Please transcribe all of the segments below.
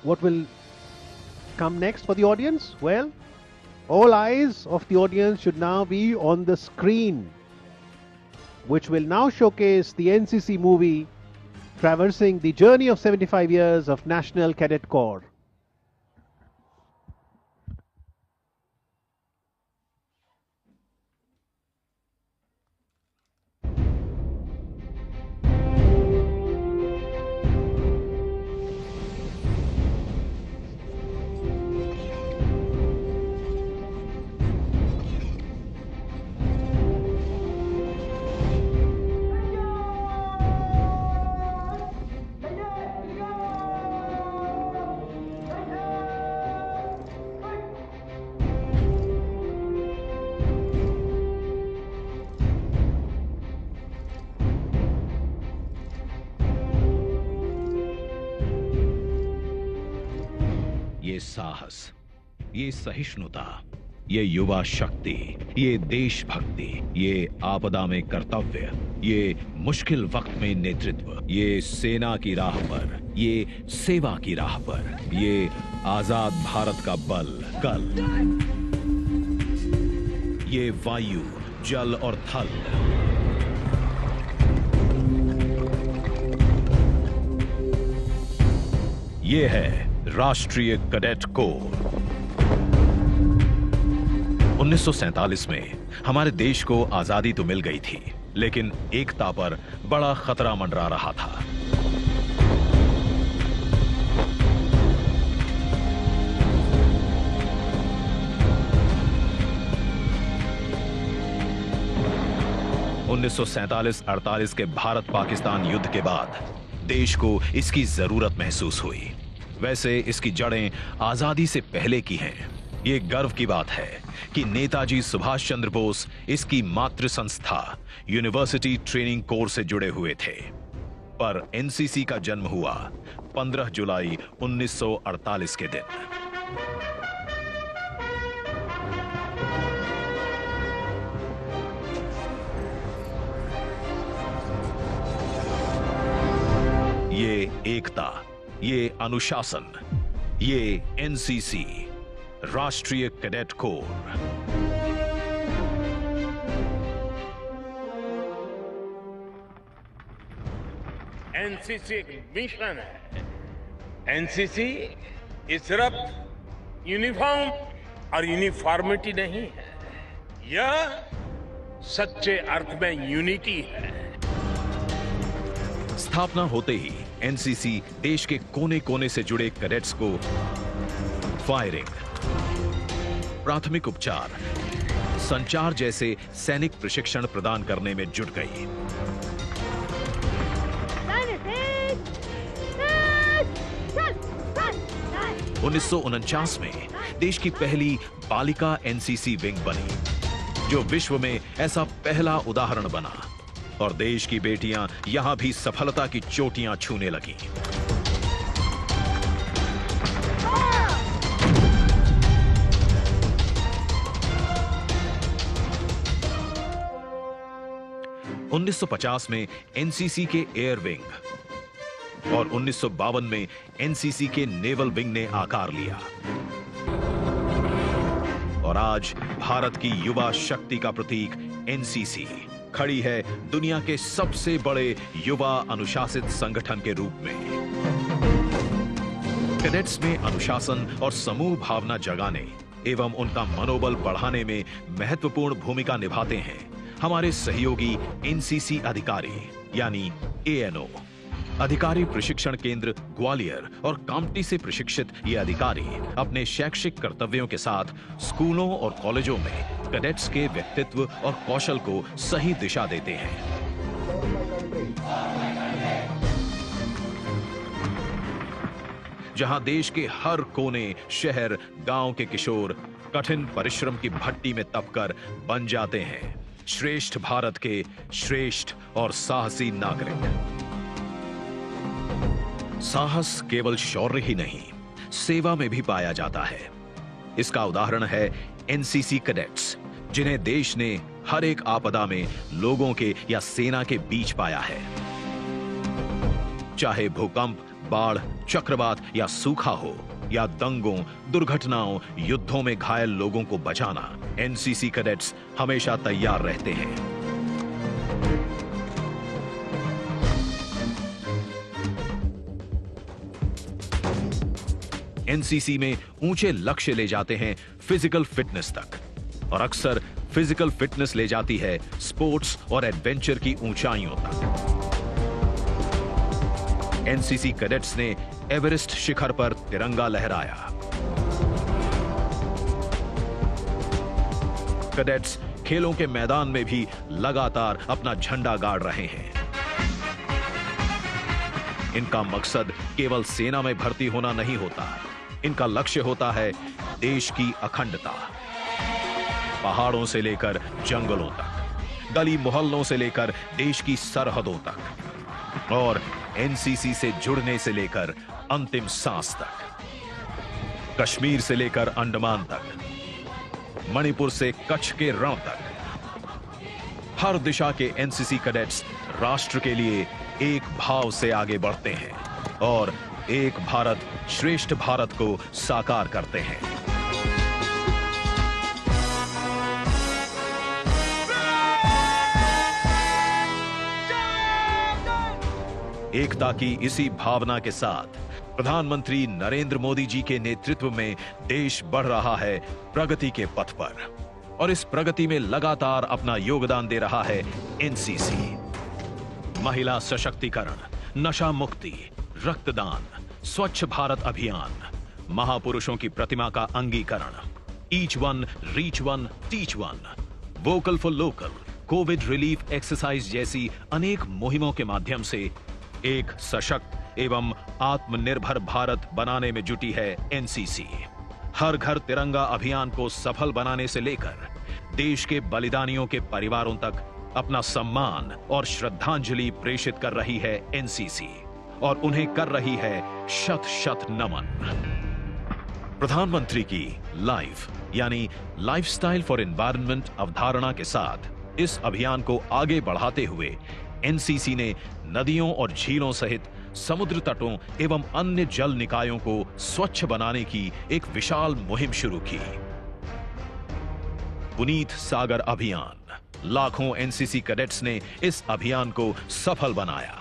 what will come next for the audience? Well, all eyes of the audience should now be on the screen, which will now showcase the NCC movie traversing the journey of 75 years of National Cadet Corps. ये साहस, ये सहिष्णुता, ये युवा शक्ति, ये देशभक्ति, ये आपदा में कर्तव्य, ये मुश्किल वक्त में नेतृत्व, ये सेना की राह पर, ये सेवा की राह पर, ये आजाद भारत का बल कल, ये वायु, जल और थल, ये है राष्ट्रीय कैडेट कोर। 1947 में हमारे देश को आजादी तो मिल गई थी, लेकिन एकता पर बड़ा खतरा मंडरा रहा था। उन्नीस 1947-48 के भारत पाकिस्तान युद्ध के बाद देश को इसकी जरूरत महसूस हुई। वैसे इसकी जड़ें आजादी से पहले की हैं। ये गर्व की बात है कि नेताजी सुभाष चंद्र बोस इसकी मातृ संस्था यूनिवर्सिटी ट्रेनिंग कोर्स से जुड़े हुए थे। पर एनसीसी का जन्म हुआ 15 जुलाई 1948 के दिन। ये एकता, ये अनुशासन, ये एनसीसी, राष्ट्रीय कैडेट कोर। एनसीसी एक मिशन है। एनसीसी ये सिर्फ यूनिफॉर्म और यूनिफॉर्मिटी नहीं है, यह सच्चे अर्थ में यूनिटी है। स्थापना होते ही एनसीसी देश के कोने कोने से जुड़े कैडेट्स को फायरिंग, प्राथमिक उपचार, संचार जैसे सैनिक प्रशिक्षण प्रदान करने में जुट गई। 1949 में देश की पहली बालिका एनसीसी विंग बनी, जो विश्व में ऐसा पहला उदाहरण बना, और देश की बेटियां यहां भी सफलता की चोटियां छूने लगीं। उन्नीस 1950 में एनसीसी के एयर विंग और 1952 में एनसीसी के नेवल विंग ने आकार लिया, और आज भारत की युवा शक्ति का प्रतीक एनसीसी खड़ी है दुनिया के सबसे बड़े युवा अनुशासित संगठन के रूप में। कैडेट्स में अनुशासन और समूह भावना जगाने एवं उनका मनोबल बढ़ाने में महत्वपूर्ण भूमिका निभाते हैं हमारे सहयोगी एनसीसी अधिकारी यानी एएनओ। अधिकारी प्रशिक्षण केंद्र ग्वालियर और कामटी से प्रशिक्षित ये अधिकारी अपने शैक्षिक कर्तव्यों के साथ स्कूलों और कॉलेजों में कैडेट्स के व्यक्तित्व और कौशल को सही दिशा देते हैं। जहां देश के हर कोने, शहर, गांव के किशोर कठिन परिश्रम की भट्टी में तपकर बन जाते हैं श्रेष्ठ भारत के श्रेष्ठ और साहसी नागरिक। साहस केवल शौर्य ही नहीं, सेवा में भी पाया जाता है। इसका उदाहरण है एनसीसी कैडेट्स, जिन्हें देश ने हर एक आपदा में लोगों के या सेना के बीच पाया है। चाहे भूकंप, बाढ़, चक्रवात या सूखा हो, या दंगों, दुर्घटनाओं, युद्धों में घायल लोगों को बचाना, एनसीसी कैडेट्स हमेशा तैयार रहते हैं। एनसीसी में ऊंचे लक्ष्य ले जाते हैं फिजिकल फिटनेस तक, और अक्सर फिजिकल फिटनेस ले जाती है स्पोर्ट्स और एडवेंचर की ऊंचाइयों तक। एनसीसी कैडेट्स ने एवरेस्ट शिखर पर तिरंगा लहराया। कैडेट्स खेलों के मैदान में भी लगातार अपना झंडा गाड़ रहे हैं। इनका मकसद केवल सेना में भर्ती होना नहीं होता, इनका लक्ष्य होता है देश की अखंडता। पहाड़ों से लेकर जंगलों तक, गली मोहल्लों से लेकर देश की सरहदों तक, और एनसीसी से जुड़ने से लेकर अंतिम सांस तक। कश्मीर से लेकर अंडमान तक, मणिपुर से कच्छ के रण तक, हर दिशा के एनसीसी कैडेट्स राष्ट्र के लिए एक भाव से आगे बढ़ते हैं और एक भारत श्रेष्ठ भारत को साकार करते हैं। एकता की इसी भावना के साथ प्रधानमंत्री नरेंद्र मोदी जी के नेतृत्व में देश बढ़ रहा है प्रगति के पथ पर, और इस प्रगति में लगातार अपना योगदान दे रहा है एनसीसी। महिला सशक्तिकरण, नशा मुक्ति, रक्तदान, स्वच्छ भारत अभियान, महापुरुषों की प्रतिमा का अंगीकरण, each one, reach one, teach one, vocal for local, covid relief exercise जैसी अनेक मुहिमों के माध्यम से एक सशक्त एवं आत्मनिर्भर भारत बनाने में जुटी है एनसीसी। हर घर तिरंगा अभियान को सफल बनाने से लेकर देश के बलिदानियों के परिवारों तक अपना सम्मान और श्रद्धांजलि प्रेषित कर रही है एनसीसी, और उन्हें कर रही है शत शत नमन। प्रधानमंत्री की लाइफ यानी लाइफस्टाइल फॉर एनवायरनमेंट अवधारणा के साथ इस अभियान को आगे बढ़ाते हुए एनसीसी ने नदियों और झीलों सहित समुद्र तटों एवं अन्य जल निकायों को स्वच्छ बनाने की एक विशाल मुहिम शुरू की। पुनीत सागर अभियान, लाखों एनसीसी कैडेट्स ने इस अभियान को सफल बनाया।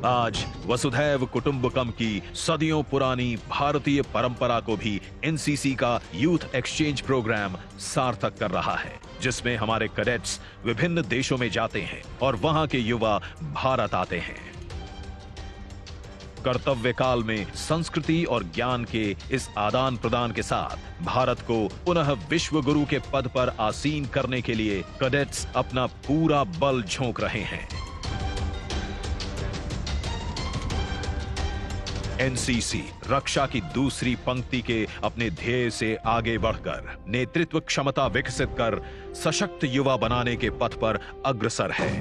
आज वसुधैव कुटुंबकम की सदियों पुरानी भारतीय परंपरा को भी एनसीसी का यूथ एक्सचेंज प्रोग्राम सार्थक कर रहा है, जिसमें हमारे कैडेट्स विभिन्न देशों में जाते हैं और वहां के युवा भारत आते हैं। कर्तव्य काल में संस्कृति और ज्ञान के इस आदान प्रदान के साथ भारत को पुनः विश्व गुरु के पद पर आसीन करने के लिए कैडेट्स अपना पूरा बल झोंक रहे हैं। एनसीसी रक्षा की दूसरी पंक्ति के अपने ध्येय से आगे बढ़कर नेतृत्व क्षमता विकसित कर सशक्त युवा बनाने के पथ पर अग्रसर है।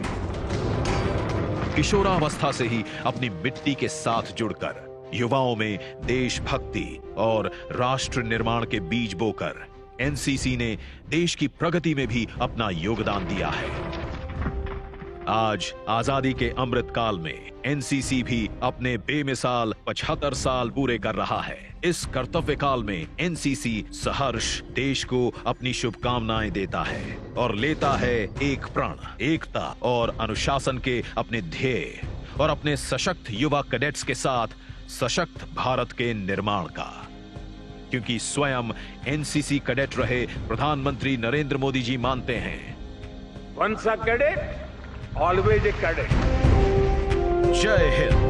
किशोरावस्था से ही अपनी मिट्टी के साथ जुड़कर युवाओं में देशभक्ति और राष्ट्र निर्माण के बीज बोकर एनसीसी ने देश की प्रगति में भी अपना योगदान दिया है। आज आजादी के अमृत काल में एनसीसी भी अपने बेमिसाल 75 साल पूरे कर रहा है। इस कर्तव्य काल में एनसीसी सहर्ष देश को अपनी शुभकामनाएं देता है और लेता है एक प्रण, एकता और अनुशासन के अपने ध्येय और अपने सशक्त युवा कैडेट्स के साथ सशक्त भारत के निर्माण का। क्योंकि स्वयं एनसीसी कैडेट रहे प्रधानमंत्री नरेंद्र मोदी जी मानते हैं, once a cadet, always a cadet. जय हिंद।